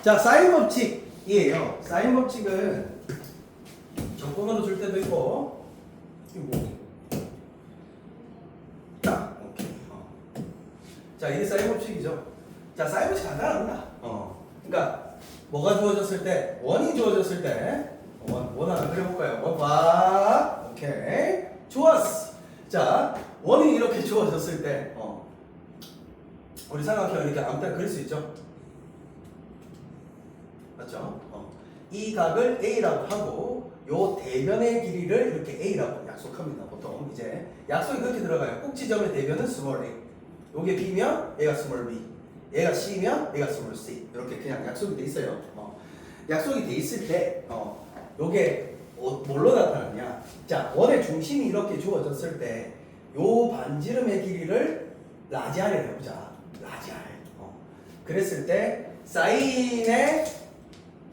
자, 사인 법칙이에요. 사인 법칙은 정권으로 줄 때도 있고, 뭐. 자, 오케이. 자, 이게 사인 법칙이죠. 자, 사인 법칙 간단합니다. 그러니까 뭐가 주어졌을 때, 원이 주어졌을 때, 원 하나 그려볼까요? 원 봐. 오케이. 좋았어. 자, 원이 이렇게 주어졌을 때, 우리 삼각형 이렇게 아무 때나 그릴 수 있죠? 맞죠? 이 각을 A라고 하고, 요 대변의 길이를 이렇게 A라고 약속합니다. 보통 이제 약속이 그렇게 들어가요. 꼭지점의 대변은 스몰 a. 요게 B면 얘가 스몰 b. 얘가 C면 얘가 스몰 c. 이렇게 그냥 약속이 돼 있어요. 약속이 돼 있을 때, 요게 뭘로 나타나냐? 자, 원의 중심이 이렇게 주어졌을 때, 요 반지름의 길이를 라지알이라고 해보자. 라지알. 그랬을 때, 사인의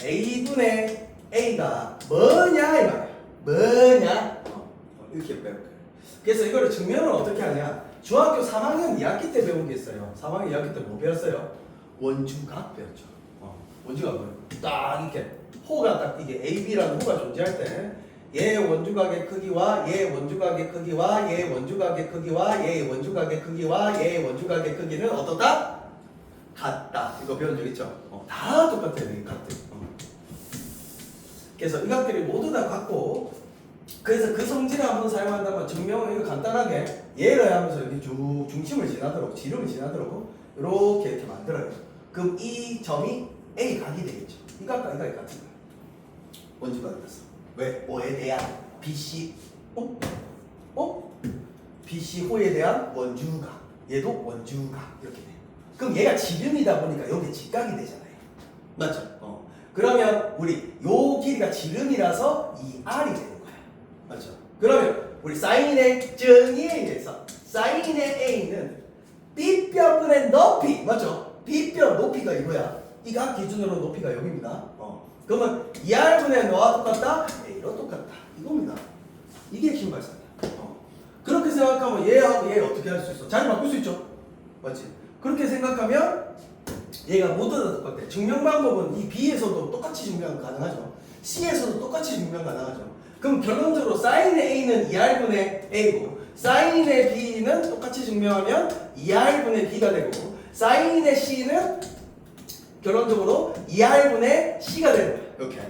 A분의 A가 뭐냐 이 말이야. 뭐냐? 이렇게 배울게요. 그래서 이거를 증명을 어떻게 하냐? 중학교 3학년 2학기 때 배운 게 있어요. 3학년 2학기 때 뭐 배웠어요? 원주각 배웠죠. 원주각 뭐예요? 딱 이렇게 호가 딱 이게 AB라는 호가 존재할 때 얘 원주각의 크기와 얘 원주각의 크기와 얘 원주각의 크기와 얘 원주각의 크기와 얘 원주각의 크기는 어떻다? 같다. 이거 배운 적 있죠? 다 똑같아요. 이 각들. 그래서 이 각들이 모두 다 같고, 그래서 그 성질을 한번 사용한다면 증명을 이거 간단하게 얘를 하면서 이렇게 쭉 중심을 지나도록 지름을 지나도록 이렇게 만들어요. 그럼 이 점이 A 각이 되겠죠. 이 각과 이 각이 같은 거예요. 원주각이 됐어. 왜? 뭐에 대한 BC BC 호에 대한 원주각. 얘도 원주각 이렇게 돼. 그럼 얘가 지름이다 보니까 여기 직각이 되잖아요. 맞죠? 그러면 우리 요 길이가 지름이라서 이 R이 되는 거야. 맞죠? 그러면 우리 사인의 정의에 의해서 사인의 A는 B뼈분의 높이, 맞죠? B뼈 높이가 이거야. 이 각 기준으로 높이가 여기입니다. 그러면 2R분의 너와 똑같다? A로 똑같다. 이겁니다. 이게 핵심 발상이야. 그렇게 생각하면 얘하고 얘 어떻게 할 수 있어? 자리 바꿀 수 있죠? 맞지? 그렇게 생각하면 얘가 모두 다 똑같아. 증명 방법은 이 B에서도 똑같이 증명 가능하죠. C에서도 똑같이 증명 가능하죠. 그럼 결론적으로 사인의 A는 2R분의 A고 사인의 B는 똑같이 증명하면 2R분의 B가 되고 사인의 C는 결론적으로 2R분의 C가 되는 거야. 이렇게.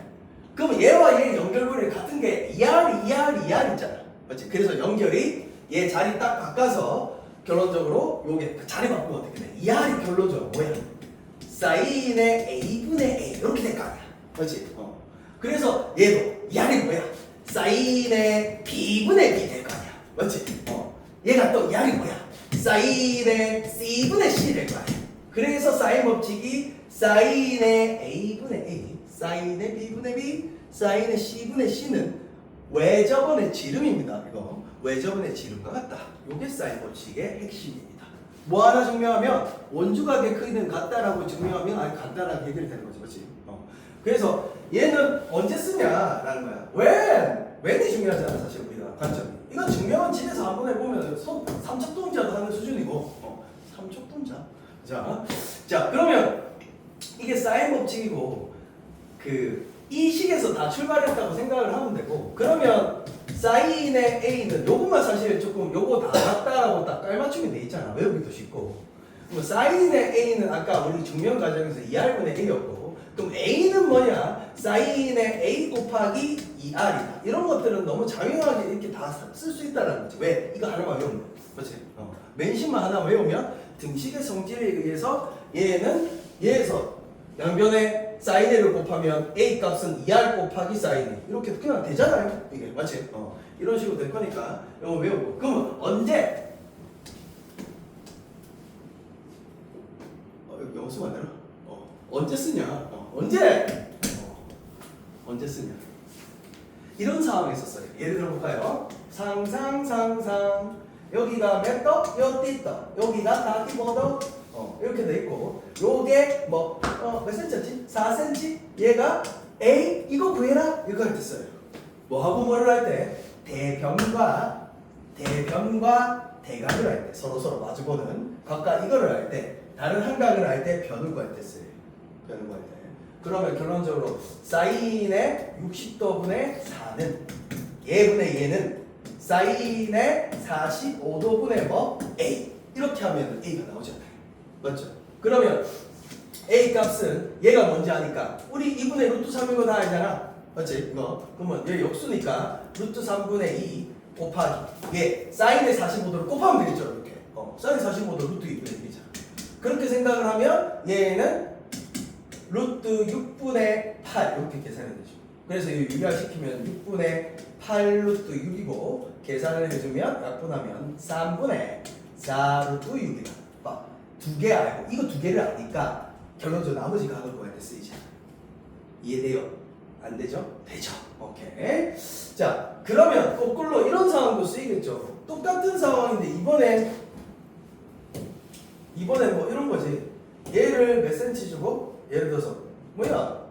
그럼 얘와 얘의 연결고리 같은 게 2R, 2R, 2R 있잖아. 맞지? 그래서 연결이 얘 자리 딱 바꿔서 결론적으로 요게 자리 바꾸면 어떻게 돼? 2R이 결론적으로 뭐야? 사인의 A분의 A 이렇게 될 거 아니야. 그렇지? 그래서 얘도 2R이 뭐야? 사인의 B분의 B 될 거 아니야. 맞지? 얘가 또 2R이 뭐야? 사인의 C분의 C 될 거 아니야. 그래서 사인 법칙이 사인의 A분의 A, 사인의 B분의 B, 사인의 C분의 C는 외접원의 지름입니다. 이거 외접원의 지름과 같다. 이게 사인 법칙의 핵심입니다. 뭐 하나 증명하면 원주각의 크기는 같다라고 증명하면 아주 간단하게 해결이 되는 거지, 그렇지? 그래서 얘는 언제 쓰냐라는 거야. when이 중요하잖아, 사실 우리가 관점이. 이건 증명은 집에서 한번 해보면 삼척동자도 하는 수준이고, 삼척동자. 자, 그러면 이게 사인 법칙이고 이 식에서 다 출발했다고 생각을 하면 되고, 그러면 사인의 A는 요것만 사실 조금 요거 다 같다라고 딱 깔맞춤이 돼 있잖아. 외우기도 쉽고. 그럼 사인의 A는 아까 우리 증명 과정에서 2R분의 A였고, 그럼 A는 뭐냐? 사인의 A 곱하기 2R이다. 이런 것들은 너무 장용하게 이렇게 다 쓸 수 있다는 거지. 왜? 이거 하나만 외우면 돼. 그렇지? 맨심만 하나 외우면 등식의 성질에 의해서 얘에서 양변에 사인 A를 곱하면 A 값은 2R 곱하기 사인 A 이렇게 그냥 되잖아요. 이게 맞지? 이런 식으로 될 거니까 이거 외우고. 그러면 언제? 영어 쓰면 안 되나? 언제 쓰냐? 언제 쓰냐? 이런 상황이 있었어요. 예를 들어 볼까요? 상상 여기가 몇 도? 몇 띠도. 여기가 닭이 뭐도? 이렇게 돼 있고, 요게 몇 cm였지? 4cm? 얘가 A 이거 구해라 이거 할 때 써요. 뭐하고 뭐를 할 때? 대변과 대각을 할 때, 서로 마주보는 각각 이거를 할 때, 다른 한 각을 할 때 변을 구할 때 써요. 변을 구할 때. 그러면 결론적으로 사인의 60도분의 4는 얘분의 얘는 사인의 45도분의 뭐? A. 이렇게 하면 A가 나오잖아요. 맞죠? 그러면 A 값은 얘가 뭔지 아니까 우리 2분의 루트 3인 거 다 알잖아. 맞지? 이거. 그러면 얘 역수니까 루트 3분의 2 곱하기 얘 사인의 45도를 곱하면 되겠죠. 이렇게. 사인 45도 루트 2분의 1이잖아. 그렇게 생각을 하면 얘는 루트 6분의 8 이렇게 계산이 되죠. 그래서 이 유리화시키면 6분의 8 루트 6이고 계산을 해주면 약분하면 3분의 4 루트 6이다. 봐. 두 개 알고 이거 두 개를 아니까 결론적으로 나머지 각을 구할 때 쓰이잖아. 이해돼요? 안 되죠? 되죠. 오케이. 자, 그러면 거꾸로 이런 상황도 쓰이겠죠. 똑같은 상황인데 이번엔 뭐 이런 거지. 얘를 몇 센치 주고 예를 들어서 뭐야?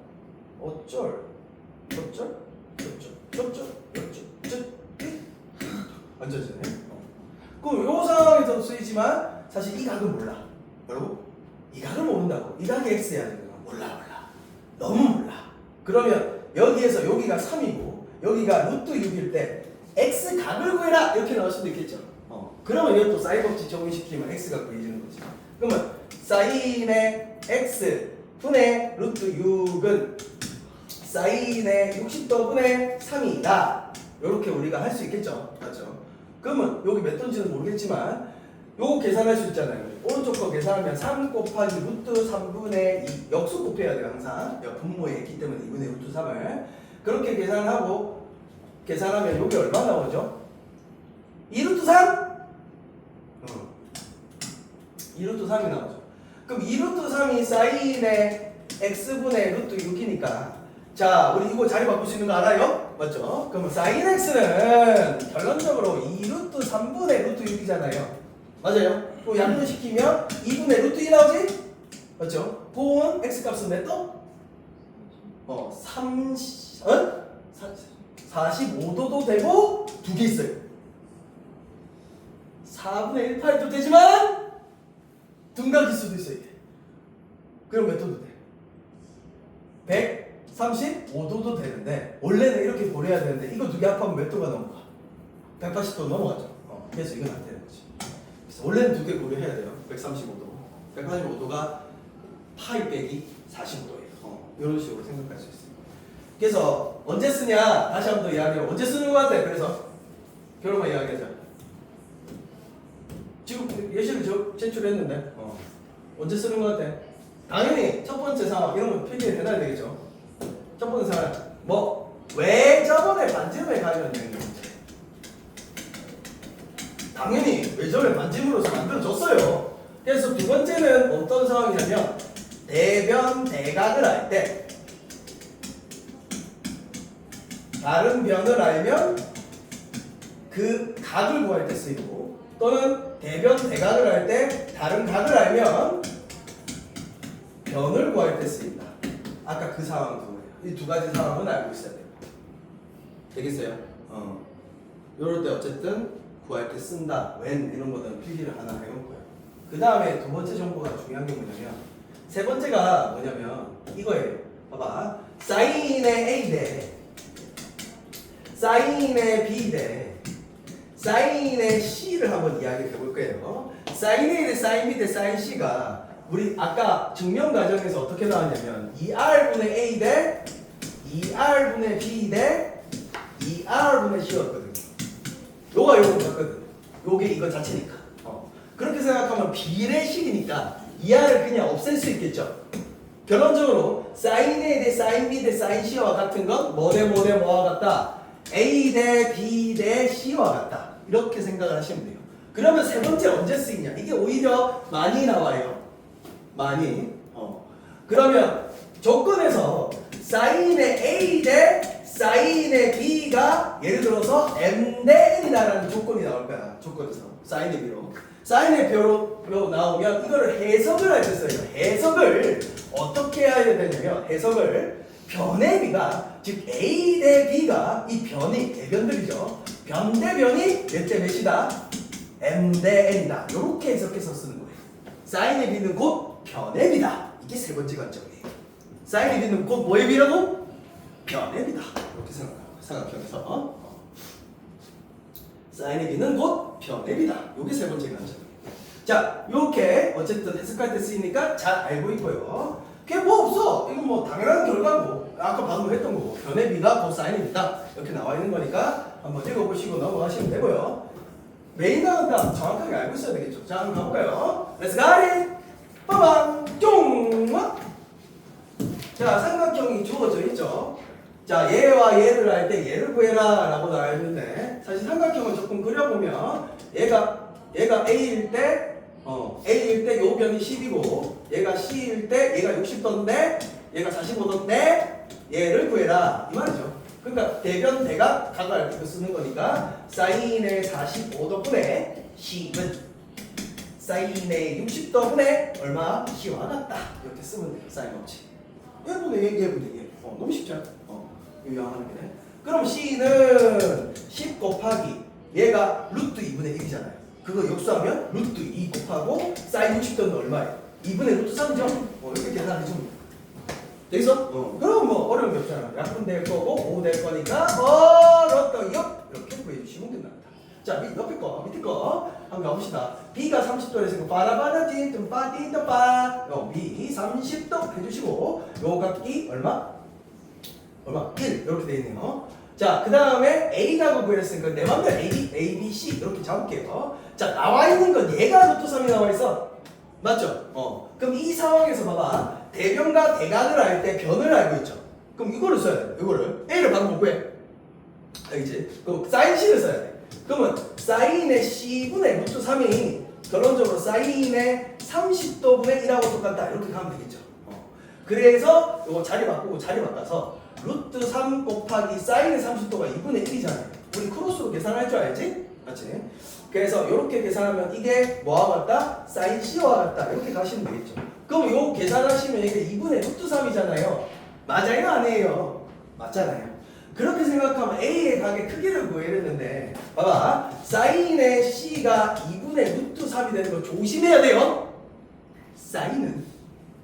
어쩔 완전 지네. 그럼 요 상황에서 쓰이지만 사실 이 각은 몰라. 뭐라고? 이 각을 모른다고. 이 각이 x야 되는 몰라. 너무 몰라. 그러면 여기에서 여기가 3이고 여기가 루트 6일 때 x 각을 구해라 이렇게 나올 수도 있겠죠. 그러면 이것도 사인 법칙 적용시키면 x가 구해지는 거지. 그러면 사인의 x 분의 루트 6은 사인의 60도분의 3이다. 이렇게 우리가 할 수 있겠죠. 맞죠? 그러면 여기 몇 돈지는 모르겠지만 요거 계산할 수 있잖아요. 오른쪽 거 계산하면 3 곱하기 루트 3분의 2 역수 곱해야 돼요. 항상 분모에 있기 때문에 2분의 루트 3을 그렇게 계산하면 여기 얼마 나오죠? 2루트 3? 2루트 3이 나오죠. 그럼 2루트 3이 사인의 x분의 루트 6이니까 자 우리 이거 자리 바꿀 수 있는 거 알아요? 맞죠? 그러면 사인 x는 결론적으로 2루트 3분의 루트 6이잖아요. 맞아요? 또 약분시키면 2분의 루트 2 나오지? 맞죠? 보은 x값은 몇 도? 45도도 되고 두 개 있어요. 4분의 1파이도 되지만 둔각일 수도 있어요. 그럼 몇 도도 돼? 135도도 되는데 원래는 이렇게 고려해야 되는데 이거 두 개 합하면 몇 도가 넘어가? 180도 넘어가죠. 그래서 이건 안 되는 거지. 그래서 원래는 두 개 고려해야 돼요. 135도. 185도가 파이 빼기 45도예요. 이런 식으로 생각할 수 있어요. 그래서 언제 쓰냐? 다시 한번 더 이야기해요. 언제 쓰는 것 같아? 그래서 결론만 이야기하자. 지금 예시를 제출했는데 언제 쓰는 것 같아? 당연히 첫 번째 상황 이런 거 필기해 내놔야 되겠죠. 첫 번째 상황 왜 저번에 반지름에 가면 되는 거지? 당연히 왜 저번에 반지름으로서 만들어줬어요. 그래서 두 번째는 어떤 상황이냐면 대변 대각을 할 때 다른 변을 알면 그 각을 구할 때 쓰이고 또는 대변 대각을 할 때 다른 각을 알면 변을 구할 때 쓰인다. 아까 그 상황 두 거예요. 이 두 가지 상황은 알고 있어야 돼요. 되겠어요? 이럴 때 어쨌든 구할 때 쓴다. when 이런 거는 필기를 하나 해놓고요. 그 다음에 두 번째 정보가 중요한 게 뭐냐면 세 번째가 뭐냐면 이거예요. 봐봐. 사인의 A 대 사인의 B 대 사인의 C를 한번 이야기해 볼 거예요. 사인 A 대 사인 B 대 사인 C가 우리 아까 증명 과정에서 어떻게 나왔냐면 2R분의 A 대 2R분의 B 대 2R분의 C였거든요. 요거 같거든. 요게 이거 자체니까. 그렇게 생각하면 비례식이니까 2R을 그냥 없앨 수 있겠죠. 결론적으로 사인 A 대 사인 B 대 사인 C와 같은 건 뭐 대 뭐와 같다? A 대 B 대 C와 같다. 이렇게 생각을 하시면 돼요. 그러면 세 번째 언제 쓰이냐? 이게 오히려 많이 나와요. 많이. 그러면 조건에서 사인의 A 대 사인의 B가 예를 들어서 M 대 N이라는 조건이 나올 거야. 조건에서 사인의 B로. 사인의 B로 나오면 이거를 해석을 할 때 써요. 해석을 어떻게 해야 되냐면 해석을 변의 B가 즉 A 대 B가 이 변이 대변들이죠. 변 대 변이 몇 대 몇이다? M 대 N이다. 이렇게 해석해서 쓰는 거예요. 사인의 B는 곧 변의 B다. 이게 세 번째 관점이에요. 사인의 b는 곧 뭐의 b라고? 변의 b다. 이렇게 생각하고 삼각형에서 사인의 b는 곧 변의 b다. 요게 세 번째 관점. 자, 요렇게 어쨌든 해석할 때 쓰이니까 잘 알고 있고요. 그게 뭐 없어. 이건 뭐 당연한 결과고 아까 방금 했던 거고 변의 b가 곧 사인의 b다. 이렇게 나와 있는 거니까 한번 읽어보시고 넘어가시면 되고요. 메인 단어 정확하게 알고 있어야 되겠죠. 자, 한번 가볼까요? Let's get it! 빠밤! 쫑! 자, 삼각형이 주어져 있죠. 자, 얘와 얘를 할 때 얘를 구해라 라고 나와 있는데 사실 삼각형을 조금 그려보면 얘가 A일 때 A일 때 요 변이 10이고 얘가 C일 때 얘가 60도인데 얘가 45도인데 얘를 구해라 이 말이죠. 그러니까 대변 대각 각을 이렇게 쓰는 거니까 사인의 45도분의 C는 사인의 60도분의 얼마? C와 같다. 이렇게 쓰면 돼요. 사인 법칙. 얘보다 얘. 너무 쉽죠? 유형하는 게. 그럼 C는 10 곱하기 얘가 루트 2분의 1이잖아요. 그거 역수하면 루트 2 곱하고 사인 60도는 얼마예요? 2분의 루트 3이죠? 이렇게 계산해 주면 돼요. 되겠어? 그럼 뭐 어려운 게 없잖아. 약분 될 거고 5 될 거니까 어떻게요? 이렇게 구해주시면 된답니다. 자, 옆에 거, 밑에 거 한번 가봅시다. B가 30도에서 빠라바라 찐 빠띵또빠 B 30도 해주시고 요 각기 얼마? 1 이렇게 돼 있네요. 자, 그 다음에 A라고 구했으니까 내 맘대로 A, B, C 이렇게 잡을게요. 자, 나와 있는 건 얘가 루트 3이 나와 있어. 맞죠? 그럼 이 상황에서 봐봐. 대변과 대각을 할 때 변을 알고 있죠. 그럼 이거를 써야 돼. 이거를 A를 방금 구해. 알겠지? 그럼 사인 C를 써야 돼. 그러면 사인의 C분의 루트 3이 결론적으로 사인의 30도분의 1하고 똑같다. 이렇게 가면 되겠죠. 그래서 이거 자리 바꾸고 자리 바꿔서 루트 3 곱하기 사인의 30도가 2분의 1이잖아요. 우리 크로스로 계산할 줄 알지? 맞지? 그래서 이렇게 계산하면 이게 뭐와 같다? 사인 C와 같다. 이렇게 가시면 되겠죠. 그럼 요 계산하시면 이게 2분의 루트 3이잖아요. 맞아요? 아니에요? 맞잖아요. 그렇게 생각하면 A의 각의 크기를 구해야되는데 봐봐. 사인의 C가 2분의 루트 3이 되는 거 조심해야 돼요. 사인은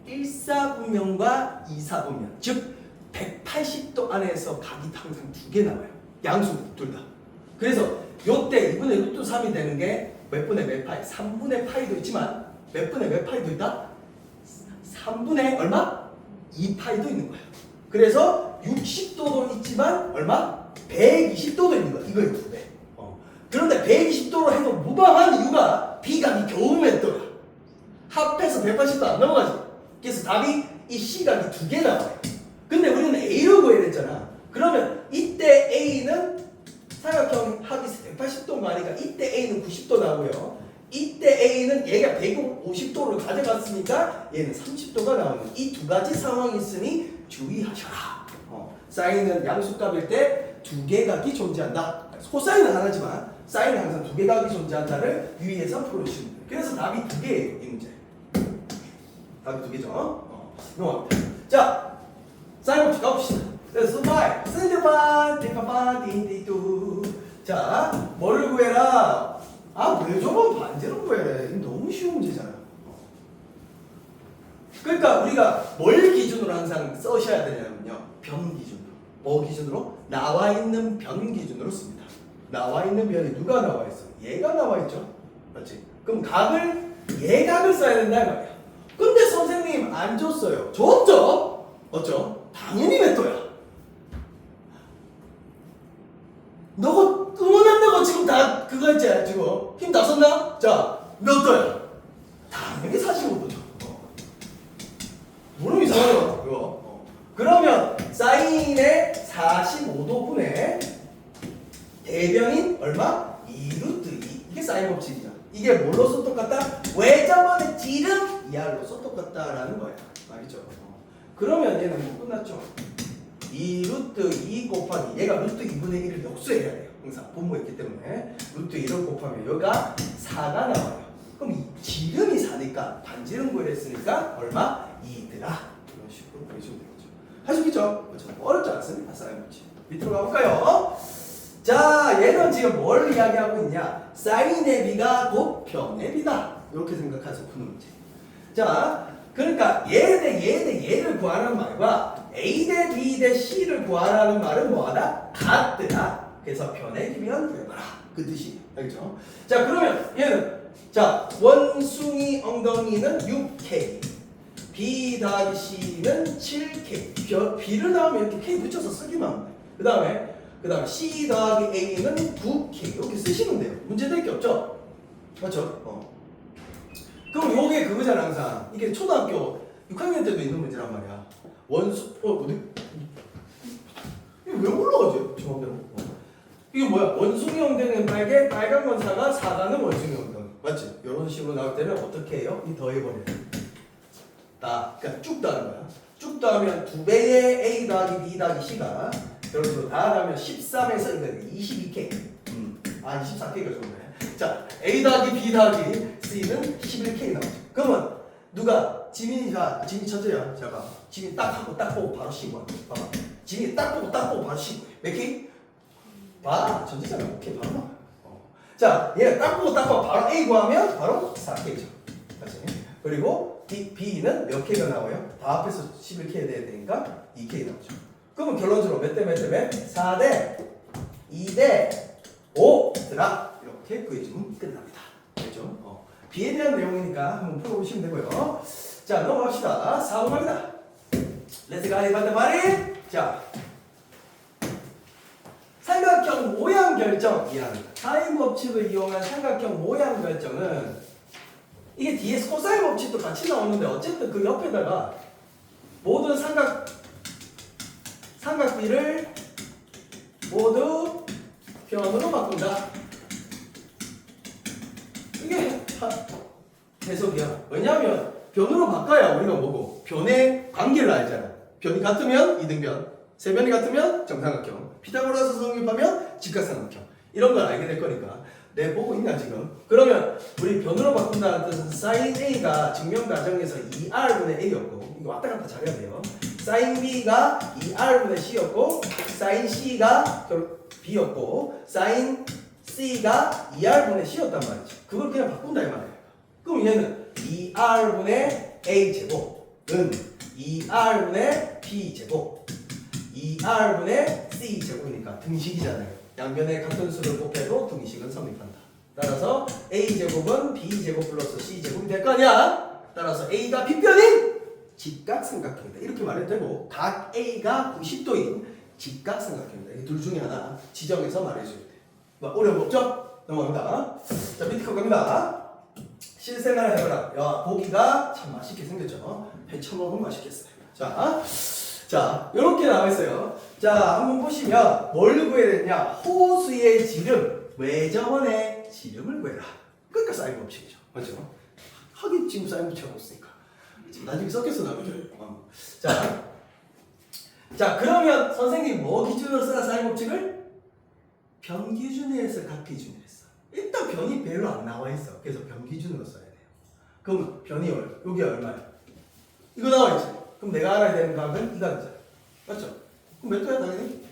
1사분면과 2사분면 즉 180도 안에서 각이 항상 두 개 나와요. 양수 둘 다. 그래서 요때 2분의 루트 3이 되는 게 몇 분의 몇 파이? 3분의 파이도 있지만 몇 분의 몇 파이도 있다? 3분의 얼마? 2파이도 있는 거야. 그래서 60도도 있지만 얼마? 120도도 있는 거야. 이거예요. 두 배. 그런데 120도로 해도 무방한 이유가 B각이 겨우 몇 도야? 합해서 180도 안 넘어가지. 그래서 답이 이 C각이 두 개 나와요. 근데 우리는 A로 구해야 됐잖아. 그러면 이때 A는 삼각형 합이 180도인 거 아니까 이때 A는 90도 나오고요. 이때 A는 얘가 150도를 가져갔으니까 얘는 30도가 나오는 이 두 가지 상황이 있으니 주의하셔라. 사인은 양수값일 때 두 개 각이 존재한다. 코사인은 하나지만 사인은 항상 두 개 각이 존재한다를 유의해서 풀어주시면 돼요. 그래서 답이 두 개예요. 이 문제. 답이 두 개죠. 넘어갑니다. 자, 사인 법칙 가봅시다. 그래서 파이, 센터판, 딩파판, 딩디뚜. 자, 뭐를 구해라? 왜 저런 반대로 구해? 이거 너무 쉬운 문제잖아요. 그러니까 우리가 뭘 기준으로 항상 써셔야 되냐면요. 변 기준으로. 뭐 기준으로? 나와 있는 변 기준으로 씁니다. 나와 있는 변이 누가 나와 있어? 얘가 나와 있죠. 맞지? 그럼 각을 얘각을 써야 된다 이 말이야. 근데 선생님 안 줬어요. 줬죠? 맞죠? 당연히 몇 도야. 너가 응원한다고 지금 다 그거 했지? 지금 힘 다 썼나? 자, 몇 도야? 당연히 45도죠. 모르면 이상하죠? 이거. 그러면 사인의 45도분의 대변인 얼마? 2루트 2. 이게 사인 법칙이죠. 이게 뭘로써 똑같다? 왜 저번에 지름 2R로써 똑같다라는 거야. 알겠죠? 그러면 얘는 뭐 끝났죠? 2루트 2 곱하기 얘가 루트 2분의 1을 역수해야 돼요. 항상 분모했기 때문에 루트 1을 곱하면 여기가 4가 나와요. 그럼 이 지름이 4니까 반지름 구했으니까 얼마? 2더라. 이런 식으로 보시면 되겠죠. 할 수 있겠죠? 그렇죠? 어렵지 않습니다. 사인법칙. 밑으로 가볼까요? 자, 얘는 지금 뭘 이야기하고 있냐? 사인의 b가 곱 변의 b다. 이렇게 생각해서 푸는 문제. 자, 그러니까 얘 대 얘를 구하라는 말과 A 대 B 대 C를 구하라는 말은 뭐하다? 같더라. 그래서 변해지면 해봐라. 그 뜻이에요. 알겠죠? 자, 그러면 얘는 자, 원숭이 엉덩이는 6K, B 더하기 C는 7K. B를 나오면 이렇게 K 붙여서 쓰기만 하면 돼. 그 다음에 C 더하기 A는 9K. 이렇게 쓰시면 돼요. 문제될 게 없죠? 맞죠? 그럼 요게 그거잖아, 항상. 이게 초등학교 6학년 때도 있는 문제란 말이야. 어디? 이게 왜 올라가지? 저 맘대로. 이게 뭐야? 원숭이 엉덩이는 빨개, 빨간 건 사과, 사과는 원숭이 엉덩이. 맞지? 이런 식으로 나올 때는 어떻게 해요? 이 더해버려요. 그러니까 쭉 더하는 거야. 쭉 더하면 2배의 A 더하기 B 더하기 C가 여러분 다 하면 13에서 이거 22K. 24K가 좋네. 자, A 더하기 B 더하기 C는 11K 나오죠. 그러면 누가 지민이 천재야. 제가 지민 딱 하고 딱 보고 바로 신고해. 봐봐. 지민이 딱 보고 바로 신고해. 몇 K? 봐. 천재잖아. 오케이 바로 나와. 자, 얘 딱 보고 바로 A 구하면 바로 4K죠. 다시. 그리고 B는 몇 K가 나와요? 다 앞에서 11K 돼야 되니까 2K 나오죠. 그러면 결론적으로 몇 대 몇 대 몇? 4대 2대 5더라. 이렇게 구해주면 끝납니다. 알죠? B에 대한 내용이니까 한번 풀어보시면 되고요. 자, 넘어갑시다. 4번 갑니다. Let's go. 반대말이. 자, 삼각형 모양 결정이랍니다. 사인 법칙을 이용한 삼각형 모양 결정은 이게 뒤에 코사인 법칙도 같이 나오는데 어쨌든 그 옆에다가 모든 삼각비를 모두 변으로 바꾼다. 이게 해석이야. 왜냐하면 변으로 바꿔야 우리가 뭐고 변의 관계를 알잖아. 변이 같으면 이등변, 세변이 같으면 정삼각형, 피타고라스 성립하면 직각삼각형. 이런 걸 알게 될 거니까 내 보고 있냐 지금? 그러면 우리 변으로 바꾼다는 뜻은 sin A가 증명 과정에서 2R분의 A였고 이거 왔다 갔다 잘해야 돼요. sin B가 2R분의 C였고 sin C가 B였고 sin C가 2R분의 C였단 말이지. 그걸 그냥 바꾼다 이 말이에요. 그럼 얘는 2R분의 A제곱은 2R분의 B제곱 2R분의 C제곱이니까 등식이잖아요. 양변에 같은 수를 곱해도 등식은 성립한다. 따라서 A제곱은 B제곱 플러스 C제곱이 될 거 아니야? 따라서 A가 빗변인 직각삼각형이다. 이렇게 말해도 되고 각 A가 90도인 직각삼각형이다. 이 둘 중에 하나 지정해서 말해줘야 돼. 뭐 어려운 거 없죠? 넘어갑니다. 자, 밑에 거 갑니다. 실생활 해보라. 야, 고기가 참 맛있게 생겼죠? 회 처먹으면 맛있겠어요. 자, 이렇게 나와 있어요. 자, 한번 보시면 뭘 구해야 되냐? 호수의 지름, 외접원의 지름을 구해라. 그러니까 사인 법칙이죠. 맞죠? 하긴 지금 사인 법칙하고 있으니까. 지금 나중에 섞여서 나오죠. 자, 그러면 선생님이 뭐 기준으로 쓰라 사인 법칙을? 변 기준에서 각 기준으로 했어. 일단 변이 별로 안 나와 있어. 그래서 변 기준으로 써야 돼요. 그럼 변이 여기 얼마야? 이거 나와 있지. 그럼 내가 알아야 되는 각은 이 각이잖아. 맞죠? 그럼 몇 도야 당연히?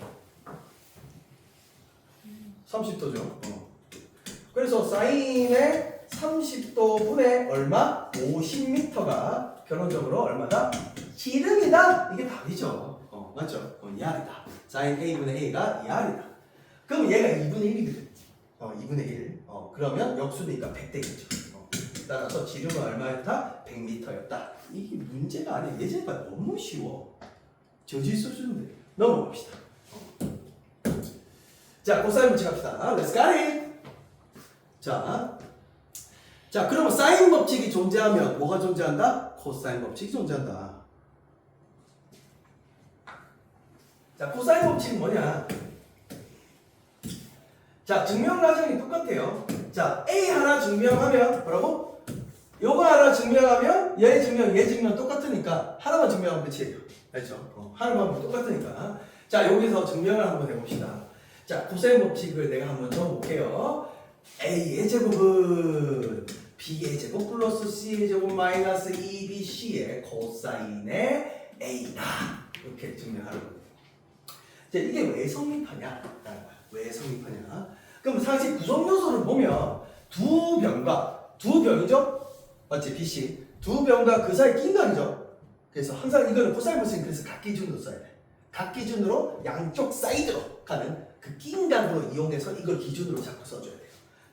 30도죠. 그래서 사인의 30도 분의 얼마? 50m가 결론적으로 얼마다? 지름이다. 이게 답이죠. 맞죠? 2R이다. 사인 A분의 A가 2R이다. 그럼 얘가 2분의 1이거든. 2분의 1. 그러면 역수니까 100대겠죠. 따라서 지름은 얼마였다? 100m였다. 이게 문제가 아니야. 예제가 너무 쉬워. 저지 써주는데 넘어갑시다. 자, 코사인 법칙 합시다. Let's get it. 자, 그러면 사인 법칙이 존재하면 뭐가 존재한다? 코사인 법칙이 존재한다. 자, 코사인 법칙은 뭐냐? 자, 증명 과정이 똑같아요. 자, A 하나 증명하면 뭐라고? 요거 하나 증명하면 얘 증명 똑같으니까 하나만 증명하면 끝이에요. 알죠? 하나만 하면 똑같으니까. 자, 여기서 증명을 한번 해봅시다. 자, 코사인 법칙을 내가 한번 적어볼게요. A의 제곱은 B의 제곱 플러스 C의 제곱 마이너스 2BC의 코사인의 A다. 이렇게 증명하는 거예요. 자, 이게 왜 성립하냐? 왜 성립하냐? 그럼 사실 구성 요소를 보면 두 변이죠? 맞지? BC. 두 변과 그 사이 낀각이죠. 그래서 항상 이거는 코사인 그래서 각 기준으로 써야 돼. 각 기준으로 양쪽 사이드로 가는 그 낀각으로 이용해서 이걸 기준으로 자꾸 써줘야 돼요.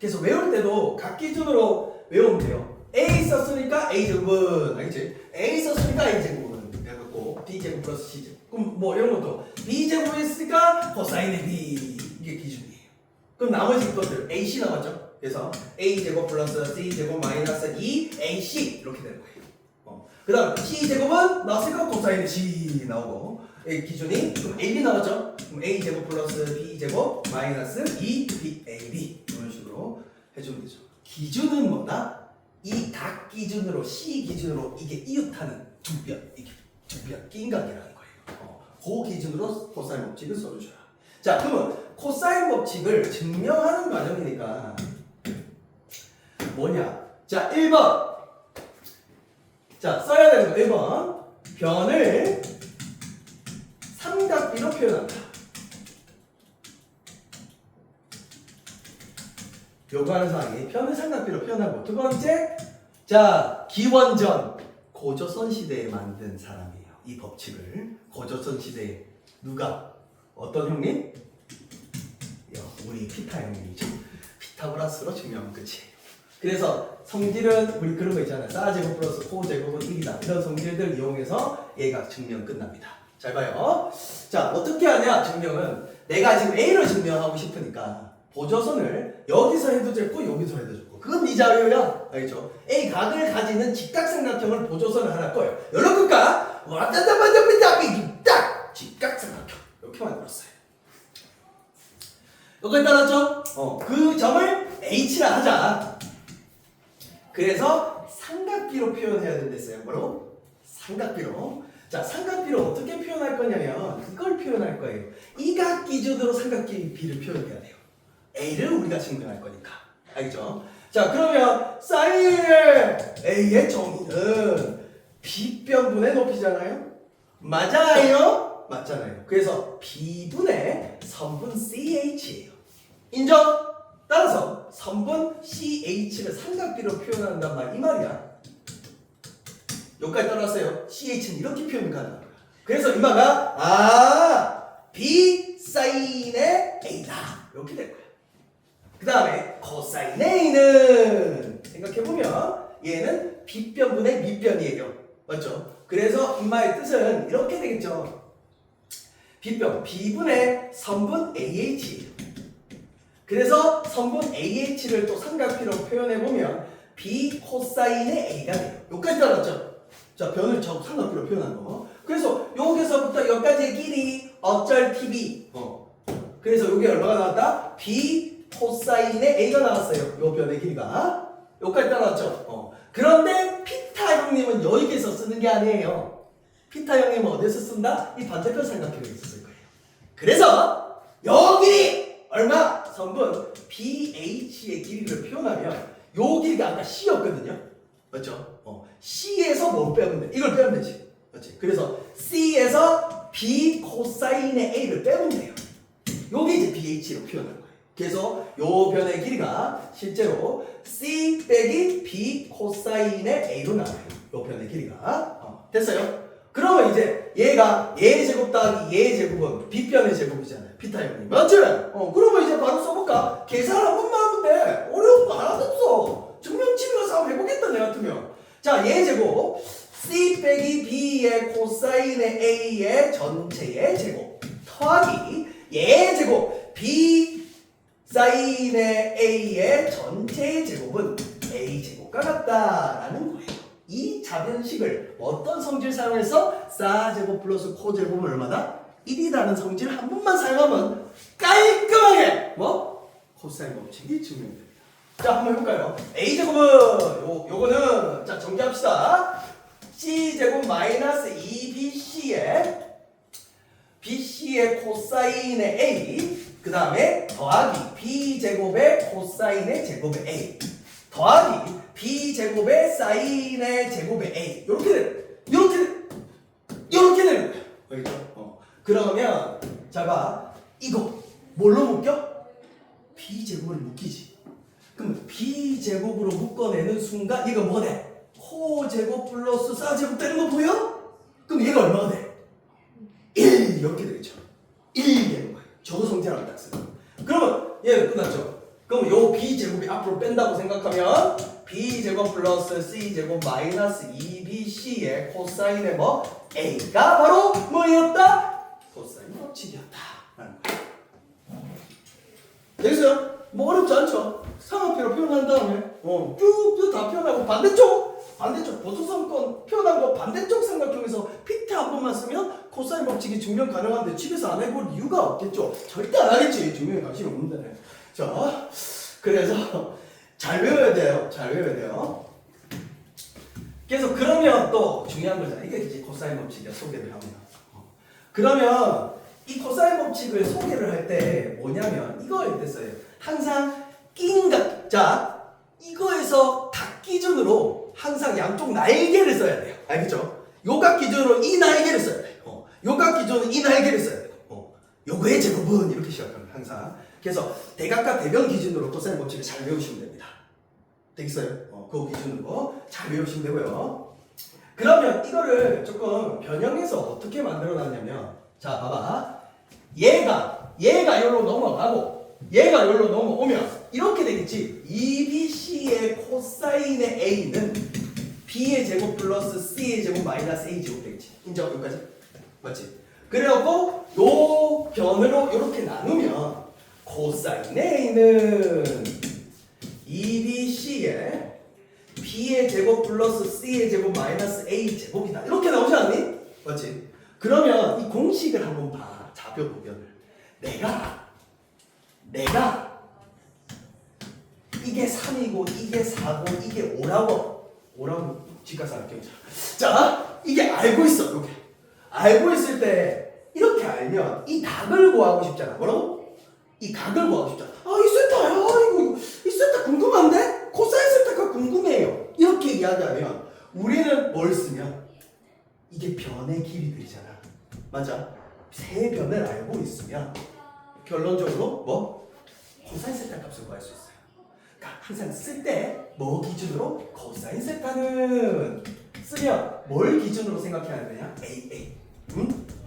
그래서 외울 때도 각 기준으로 외우면 돼요. A 썼으니까 A제곱은 알겠지? A 썼으니까 A제곱은 해갖고 B제곱 플러스 C제곱. 그럼 뭐 이런 것도 B제곱이 있으니까 코사인의 B 이게 기준이에요. 그럼 나머지 것들 AC 나왔죠? 그래서 A제곱 플러스 C제곱 마이너스 2AC 이렇게 되는 거예요. 그 다음 C제곱은 나왔으니까 코사인의 C 나오고 기준이 그럼 AB 나왔죠? 그럼 A제곱 플러스 B제곱 마이너스 2BAB 이런 식으로 해주면 되죠. 기준은 뭐다? 이 각 기준으로 C 기준으로 이게 이웃하는 두변 이게 두변 낀각이라는 거예요. 그 기준으로 코사인 법칙을 써주셔라. 자 그러면 코사인 법칙을 증명하는 과정이니까 뭐냐? 자 1번 자 써야 되는 거 1번 변을 삼각비로 표현한다. 요구하는 사항이 편을 삼각비로 표현하고 두 번째 자 기원전 고조선 시대에 만든 사람이에요. 이 법칙을 고조선 시대에 누가 어떤 형님? 우리 피타 형님이죠. 피타고라스로 증명한 끝이에요. 그래서 성질은 우리 그런 거 있잖아요. 사제곱 플러스 코제곱은 1이다. 이런 성질들 이용해서 얘가 증명 끝납니다. 잘 봐요. 자 어떻게 하냐 증명은 내가 지금 A를 증명하고 싶으니까 보조선을 여기서 해도 됐고 여기서 해도 됐고 그건 네 자유야. 알겠죠? A 각을 가지는 직각삼각형을 보조선을 하나 꺼요. 열로끝까 딱 직각삼각형 이렇게 만들었어요. 여기까지 따랐죠? 그 점을 H라 하자. 그래서 삼각비로 표현해야 된댔어요. 뭐로? 삼각비로. 자, 삼각비를 어떻게 표현할 거냐면 그걸 표현할 거예요. 이 각 기준으로 삼각비를 표현해야 돼요. A를 우리가 증명할 거니까. 알겠죠? 자, 그러면 사인의 A의 정의는 B변분의 높이잖아요? 맞아요? 맞잖아요. 그래서 B분의 선분 CH예요. 인정? 따라서 선분 CH를 삼각비로 표현한단 말 이 말이야. 여기까지 따라하세요. CH는 이렇게 표현 가능한 거야. 그래서 이마가 B 사인의 A다 이렇게 될 거야. 그 다음에 코사인의 A는 생각해보면 얘는 B변분의 밑변이에요. 맞죠? 그래서 이마의 뜻은 이렇게 되겠죠. B변 B분의 선분 AH예요. 그래서 선분 AH를 또 삼각비로 표현해보면 B 코사인의 A가 돼요. 여기까지 따랐죠? 자, 변을 저 삼각비로 표현한 거. 그래서 여기서부터 여기까지의 길이 어쩔 TV. 그래서 여기 얼마가 나왔다? B 코사인의 A가 나왔어요. 요 변의 길이가. 여기까지 따랐죠? 그런데 피타 형님은 여기에서 쓰는 게 아니에요. 피타 형님은 어디서 쓴다? 이 반대편 삼각형에서 쓸 거예요. 그래서 여기 얼마? 선분 BH의 길이를 표현하면 요 길이가 아까 C였거든요. 맞죠? C에서 뭘 빼면 돼? 이걸 빼면 되지. 맞지? 그래서 C에서 B 코사인의 A를 빼면 돼요. 요게 이제 BH로 표현한 거예요. 그래서 요 변의 길이가 실제로 C 빼기 B 코사인의 A로 나와요. 요 변의 길이가. 됐어요? 그러면 이제 얘가 얘 제곱 더하기 얘 제곱은 B변의 제곱이잖아요. 피타 형님. 맞지? 그러면 이제 바로 써볼까? 계산 한 번만 하면 돼. 어려운 거 하나도 없어. 증명집에 가서 한번 해보겠다, 내 같으면. 자, 얘 제곱. C 빼기 B의 코사인의 A의 전체의 제곱. 더하기 얘 제곱. B 사인의 A의 전체의 제곱은 A 제곱과 같다라는 거예요. 이 자변식을 어떤 성질 사용해서 사제곱 플러스 코제곱은 얼마다? 1이라는 성질 한 번만 사용하면 깔끔하게 코사인 법칙이 증명됩니다. 자, 한번 해볼까요? A제곱은 요거는 자 정리합시다. C제곱 마이너스 2BC의 코사인의 A 그 다음에 더하기 B제곱의 코사인의 제곱의 A 더하기 B제곱의 사인의 제곱의 A 요렇게 되는 거예요. 알겠죠? 그러면 자 봐. 이거 뭘로 묶여? B제곱을 묶이지. 그럼 B제곱으로 묶어내는 순간 이거 뭐래? 호제곱 플러스 사제곱 되는 거 보여? 그럼 얘가 얼마가 돼? 1 이렇게 되겠죠. 1 되는 거예요. 저 성질하면 딱 쓰는 거예요. 그러면 얘는 끝났죠. 그럼 요 b제곱이 앞으로 뺀다고 생각하면 b제곱 플러스 c제곱 마이너스 2bc의 코사인의 뭐? a가 바로 뭐였다? 코사인 법칙이었다 라는 거예요. 되겠어요? 뭐 어렵지 않죠? 삼각표로 표현한 다음에 쭉쭉 다 표현하고 반대쪽 보수성권 표현한 거 반대쪽 삼각형에서 피트 한 번만 쓰면 코사인 법칙이 증명 가능한데 집에서 안 해볼 이유가 없겠죠. 절대 안 하겠지. 증명에 관심이 없는데. 자, 그래서 잘 외워야 돼요. 잘 외워야 돼요. 그래서 그러면 또 중요한 거잖아요. 이게 이제 코사인 법칙이야. 소개를 합니다. 그러면 이 코사인 법칙을 소개를 할 때 뭐냐면 이거에 대해서요. 항상 낀각, 자 이거에서 각 기준으로 항상 양쪽 날개를 써야 돼요. 알겠죠? 요각 기준으로 이 날개를 써야 돼요. 요각 기준으로 이 날개를 써야 돼요. 요거의 제곱은 이렇게 시작합니다. 항상. 그래서 대각과 대변 기준으로 코사인 법칙을 잘 외우시면 됩니다. 되겠어요? 그 기준으로 잘 외우시면 되고요. 그러면 이거를 조금 변형해서 어떻게 만들어 놨냐면 자 봐봐. 얘가 여기로 넘어가고 얘가 여기로 넘어오면 이렇게 되겠지. 2bc의 코사인의 a는 b의 제곱 플러스 c의 제곱 마이너스 a 제곱 되겠지. 인정? 여기까지? 맞지? 그래갖고 요 변으로 이렇게 나누면 코사인의 a는 2bc의 b의 제곱 플러스 c의 제곱 마이너스 a 제곱이다. 이렇게 나오지 않니? 맞지? 그러면 이 공식을 한번 봐. 좌표 보변을. 내가 이게 3이고 이게 4고 이게 5라고 직각삼각형이잖아. 자, 이게 알고 있어. 이렇게 알고 있을 때 이렇게 알면 이 각을 구하고 싶잖아. 뭐라고? 이 각을 구하고 싶잖아. 이 세타야. 이거 이 세타 궁금한데? 코사인 세타가 궁금해요. 이렇게 이야기하면 우리는 뭘 쓰면 이게 변의 길이들이잖아. 맞아? 세 변을 알고 있으면 결론적으로 뭐? 코사인 세타 값을 구할 수 있어요. 그러니까 항상 쓸 때 뭐 기준으로? 코사인 세타는 쓰면 뭘 기준으로 생각해야 되냐? AA.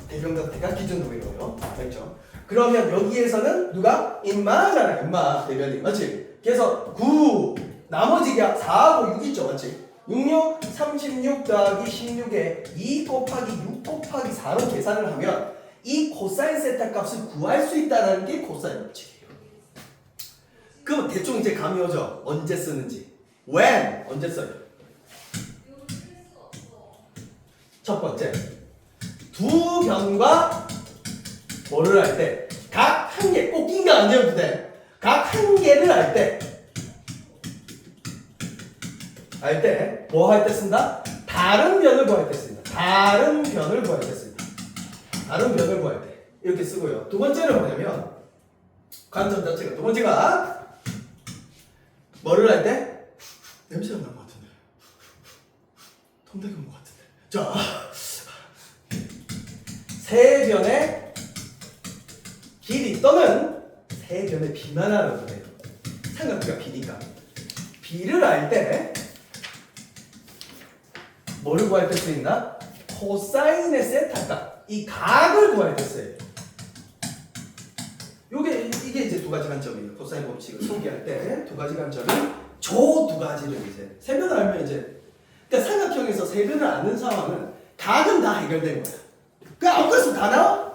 대변과 대각 기준으로 외워요. 알죠? 그러면 여기에서는 누가? 인마잖아. 인마 대변이. 맞지? 그래서 9 나머지가 4하고 6 있죠. 맞지? 66, 36 더하기 16에 2 곱하기 6 곱하기 4로 계산을 하면 이 코사인 세타 값을 구할 수 있다는 게 코사인 법칙이에요. 그럼 대충 이제 감이 오죠? 언제 쓰는지. when 언제 써요? 첫 번째, 두 변과 뭐를 할 때? 각 한 개, 꼭 낀가 안 되어도 돼. 각 한 개를 할 때 뭐 할 때 쓴다? 다른 변을 구할 때 쓴다. 다른 변을 구할 때 쓴다. 다른 변을 구할 때 이렇게 쓰고요. 두 번째는 뭐냐면 관점 자체가 두 번째가 뭐를 할 때? 냄새가 나는 것 같은데. 통닭이 온 것 같은데. 자, 세 변의 길이 또는 세 변의 비만 알아도 돼요. 삼각비가 비니까. 비를 알 때 뭐를 구할 때 쓰인다? 코사인의 세타값. 이 각을 구할 때 써요. 이게 이제 두 가지 관점이에요. 코사인 법칙을 소개할 때 두 가지 관점이 저 두 가지를 이제 세 변을 알면 이제 그러니까 삼각형에서 세 변을 아는 상황은 각은 다 해결된 거야. 그냥 아무것도 다 나와.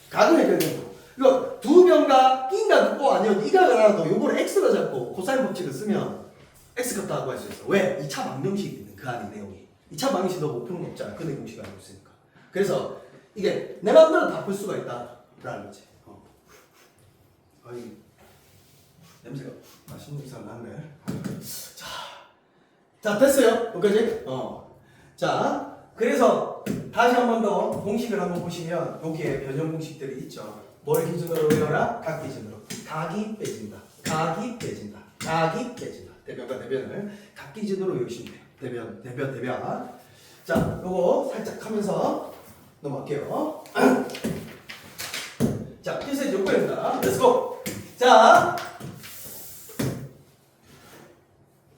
각은 해결된 거. 이거 두 변과 낀가 또 아니어도 이 각을 알아도 요거를 x로 잡고 코사인 법칙을 쓰면 x 값도 구할 수 있어. 왜? 2차 방정식이 있는 그 안에 내용이. 2차 방정식 너 못 푸는 거 없잖아. 그 내공식을 알고 있으니까. 그래서 이게 내 맘대로 다 풀 수가 있다라는 거지. 아니 냄새가 맛있는 이상 나네. 자 됐어요. 여기까지. 자 그래서 다시 한 번 더 공식을 한번 보시면 여기에 변형 공식들이 있죠. 뭘 기준으로 외워라? 각 기준으로. 각이 빼진다. 각이 빼진다. 각이 빼진다. 대변과 대변을 각 기준으로 외우시면 돼요. 대변. 자 요거 살짝 하면서 넘어갈게요. 자 필수의 요거입니다. 렛츠고.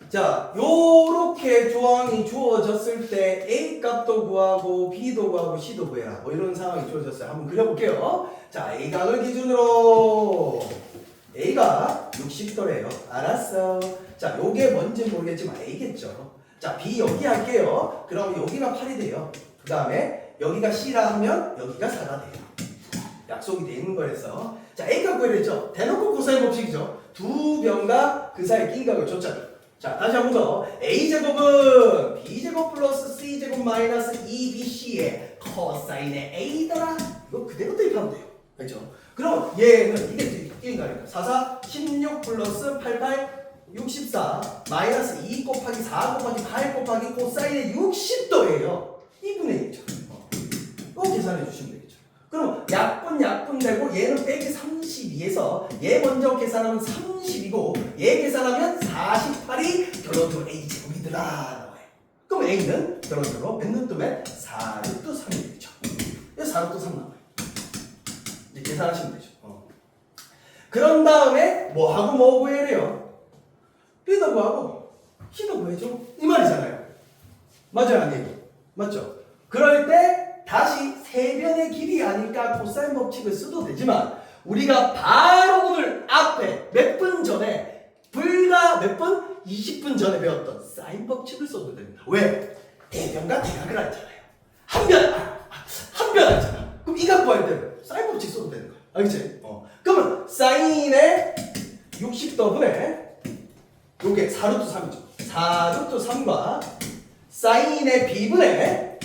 자, 요렇게 조항이 구했을 때 A 값도 구하고 B도 구하고 C도 구해라. 뭐 이런 상황이 주어졌어요. 한번 그려볼게요. 자, A 각을 기준으로 A가 60도래요. 알았어. 자, 요게 뭔지 모르겠지만 A겠죠. 자, B 여기 할게요. 그럼 여기가 8이 돼요. 그 다음에 여기가 C라 하면 여기가 4가 돼요. 약속이 돼 있는 거였어. 자, A 값 구해냈죠. 대놓고 고사의 법칙이죠. 두 변과 그 사이 낀 각을 줬잖아. 자, 다시 한 번 더. A제곱은 B제곱 플러스 C제곱 마이너스 2BC의 코사인의 A더라. 이거 그대로 대입하면 돼요. 그렇죠? 그럼 얘는 이게 띄는 거니까 44, 16 플러스 88, 64 마이너스 2 곱하기 4 곱하기 8 곱하기 코사인의 60도예요. 2분의 1이죠. 이거 계산해 주시면 되겠죠. 그럼 약분 되고 얘는 빼기 32에서 얘 먼저 계산하면 30이고 얘 계산하면 48이 결론적으로 A제곱이더라 나와요. 그럼 A는 결론적으로 몇 루트 몇? 4루트 3이 되죠. 4루트 3 나와요. 이제 계산하시면 되죠. 그런 다음에 뭐하고 뭐 구해야 돼요? B도 구하고 C도 구해줘. 이 말이잖아요. 맞아요? 아니에요? 맞죠? 그럴 때 다시 세변의 길이 아닐까 코사인 법칙을 써도 되지만 우리가 바로 오늘 앞에 몇 분 전에 불과 몇 분? 20분 전에 배웠던 사인 법칙을 써도 됩니다. 왜? 대변과 대각을 알잖아요. 한 변 알잖아. 그럼 이각 구할 때는 사인 법칙 써도 되는 거야. 알겠지? 그러면 사인의 60도분의 요게 4루트 3이죠. 4루트 3과 사인의 B분의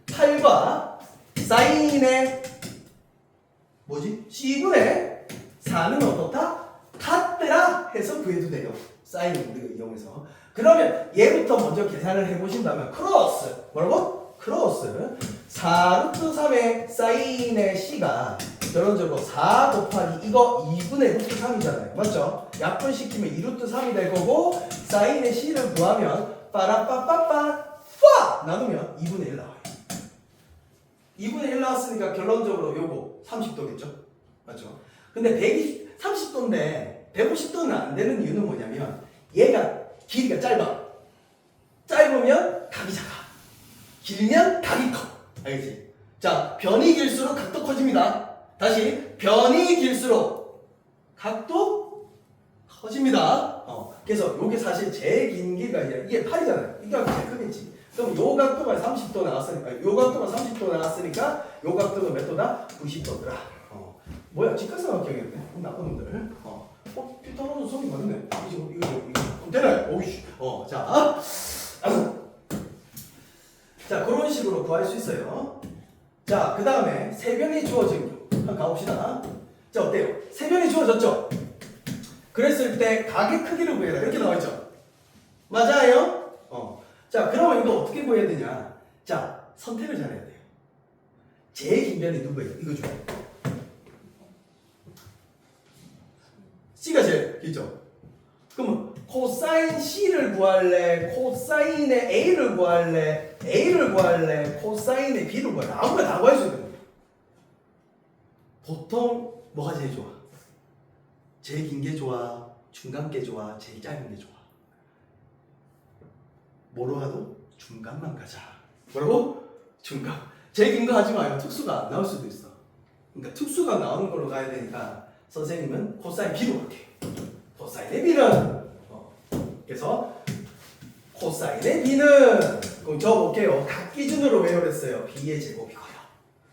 8과 사인의 뭐지? C분의 4는 어떻다? 같더라 해서 구해도 돼요. 사인을 우리가 이용해서. 그러면 얘부터 먼저 계산을 해보신다면 크로스 뭐라고? 크로스 4루트 3의 사인의 C가 결론적으로 4 곱하기 이거 2분의 루트 3이잖아요. 맞죠? 약분시키면 2루트 3이 될 거고 사인의 C를 구하면 빠라빠빠빠 나누면 2분의 1 나와요. 2분의 1 나왔으니까 결론적으로 요거 30도겠죠? 맞죠? 근데 30도인데 150도는 안 되는 이유는 뭐냐면 얘가 길이가 짧으면 각이 작아. 길면 각이 커. 알겠지? 자, 변이 길수록 각도 커집니다. 다시 변이 길수록 각도 커집니다. 그래서 요게 사실 제일 긴 길이가 이게 8이잖아요. 이게 제일 크겠지. 그럼 요 각도가 30도 나왔으니까 요 각도가 30도 나왔으니까 요 각도가 몇 도다? 90도더라. 뭐야? 직각삼각형이었네. 나쁜 놈들. 피타고라스 소리 맞네. 이거 되나요? 오이씨. 자, 그런 식으로 구할 수 있어요. 자, 그 다음에 세변이 주어진 경우 한번 가봅시다. 자, 어때요? 세변이 주어졌죠? 그랬을 때 각의 크기를 구해라 이렇게 나와있죠? 맞아요? 자, 그러면 이거 어떻게 구해야 되냐? 자, 선택을 잘해야 돼요. 제일 긴 변이 누구예요? 이거죠? C가 제일 길죠? 그러면 코사인 C를 구할래? 코사인의 A를 구할래? A를 구할래? 코사인의 B를 구할래? 아무거나 다 구할 수 있는 거예요. 보통 뭐가 제일 좋아? 제일 긴 게 좋아? 중간 게 좋아? 제일 짧은 게 좋아? 뭐로 가도 중간만 가자. 뭐라고? 중간. 제일 긴 거 하지 마요. 특수가 안 나올 수도 있어. 그러니까 특수가 나오는 걸로 가야 되니까 선생님은 코사인 B로 갈게. 코사인의 B는 그래서 코사인의 B는 그럼 적어볼게요. 각 기준으로 외워냈어요. B의 제곱이고요.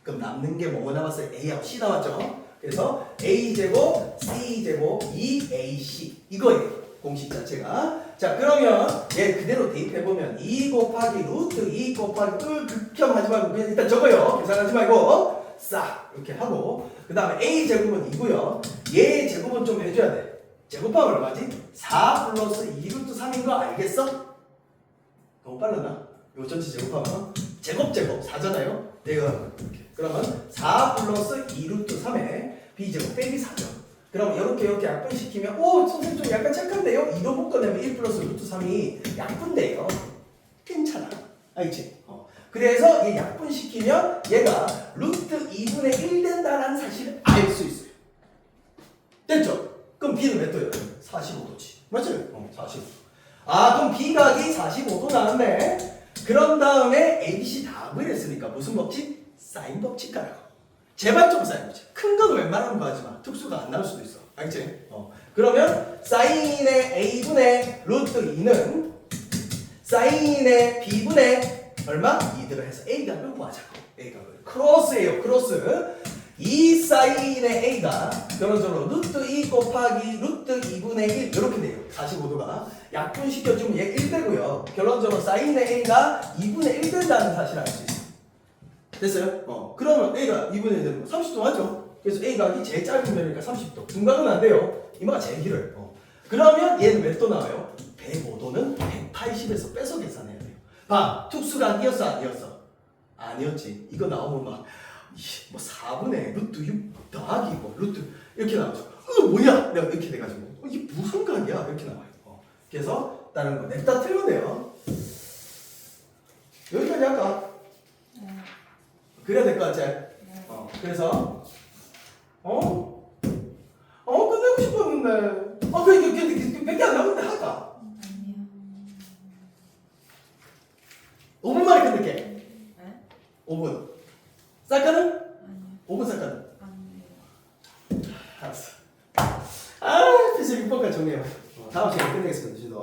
그럼 남는 게 뭐뭐 남았어요? A하고 C 남았죠? 그래서 A제곱, C제곱, 2AC 이거예요. 공식 자체가. 자, 그러면 얘 그대로 대입해보면 2 곱하기 루트 2 곱하기 극혐하지 말고 그냥 일단 적어요. 계산하지 말고 싹 이렇게 하고 그 다음에 A제곱은 2고요. 얘 제곱은 좀 해줘야 돼. 제곱하면 얼마지? 4 플러스 2루트 3인 거 알겠어? 너무 빨랐나? 이거 전체 제곱하면 제곱 4잖아요? 내가 이렇게. 그러면 4 플러스 2루트 3에 B제곱 빼기 4죠. 그럼 이렇게 약분시키면 선생님 좀 약간 착한데요? 2로 묶어내면 1 플러스 루트 3이 약분돼요. 괜찮아. 알지? 그래서 얘 약분시키면 얘가 루트 2분의 1 된다는 사실을 알 수 있어요. 됐죠? 그럼 B는 몇 도예요? 45도지. 맞아요? 45도. 아 그럼 B각이 45도 나왔네. 그런 다음에 ABC 답을 했으니까 무슨 법칙? 사인 법칙 가라고. 제발적으로 사인 법칙. 큰 건 웬만하면 구하지마. 특수가 안 나올 수도 있어. 알겠지? 그러면 사인의 A분의 루트 2는 사인의 B분의 얼마? 2들을 해서 A값을 구하자고. A값을. 크로스예요. 크로스. 이 사인의 A가 결론적으로 루트 2 곱하기 루트 2분의 1 이렇게 돼요. 45도가. 약분시켜주면 얘 1 되고요. 결론적으로 사인의 A가 2분의 1 된다는 사실을 알 수 있어요. 됐어요? 그러면 A가 2분의 1 되면 30도 맞죠? 그래서 A각이 제일 짧은 면이니까 30도. 중각은 안 돼요. 이마가 제일 길어요. 그러면 얘는 몇 도 나와요? 105도는 180에서 빼서 계산해야 돼요. 봐, 특수각이었어 아니었어? 아니었지. 이거 나오면 막 뭐 4분의 루트 6 더하기 뭐 루트 이렇게 나오죠. 뭐야? 내가 이렇게 돼가지고 이게 무슨 각이야? 이렇게 나와요. 그래서 다른 거 냅다 틀면 돼요. 여기까지 할까? 그래야 될 것 같지? 그래서 끝내고 싶었는데 그 밖에 안 남았는데 할까? 5분 만에 끝낼게. 5분. 쌀까는? 5분 쌀까는? 알았어. 아, 그래서 6번까지 정리해봐. 다음 시간에 끝내겠습니다.